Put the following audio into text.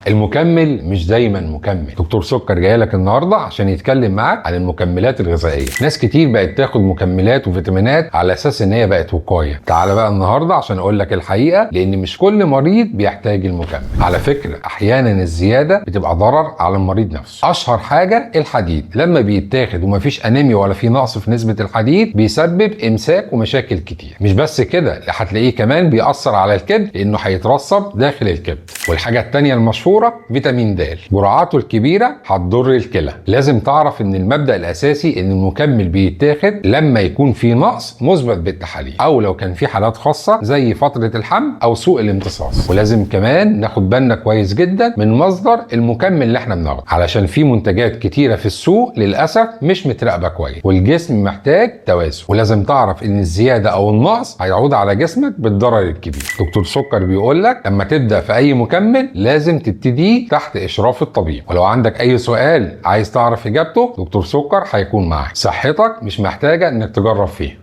المكمل مش دايما مكمل. دكتور سكر جاي لك النهارده عشان يتكلم معاك عن المكملات الغذائيه. ناس كتير بقت تاخد مكملات وفيتامينات على اساس ان هي بقت وقايه. تعال بقى النهارده عشان اقول لك الحقيقه، لان مش كل مريض بيحتاج المكمل. على فكره احيانا الزياده بتبقى ضرر على المريض نفسه. اشهر حاجه الحديد، لما بيتاخد ومفيش انيميا ولا في نقص في نسبه الحديد بيسبب امساك ومشاكل كتير. مش بس كده، هتلاقيه كمان بيأثر على الكبد لانه هيترسب داخل الكبد. والحاجه الثانيه المشهوره فيتامين د، جرعاته الكبيره هتضر الكلى. لازم تعرف ان المبدأ الاساسي ان المكمل بيتاخد لما يكون في نقص مثبت بالتحاليل، او لو كان في حالات خاصه زي فتره الحمل او سوء الامتصاص. ولازم كمان ناخد بالنا كويس جدا من مصدر المكمل اللي احنا بناخده، علشان في منتجات كتيره في السوق للاسف مش متراقبه كويس، والجسم محتاج توازن. ولازم تعرف ان الزياده او النقص هيعود على جسمك بالضرر الكبير. دكتور سكر بيقول لك لما تبدا في اي مكمل لازم تبتدي تحت اشراف الطبيب. ولو عندك اي سؤال عايز تعرف اجابته، دكتور سكر هيكون معاك. صحتك مش محتاجه انك تجرب فيها.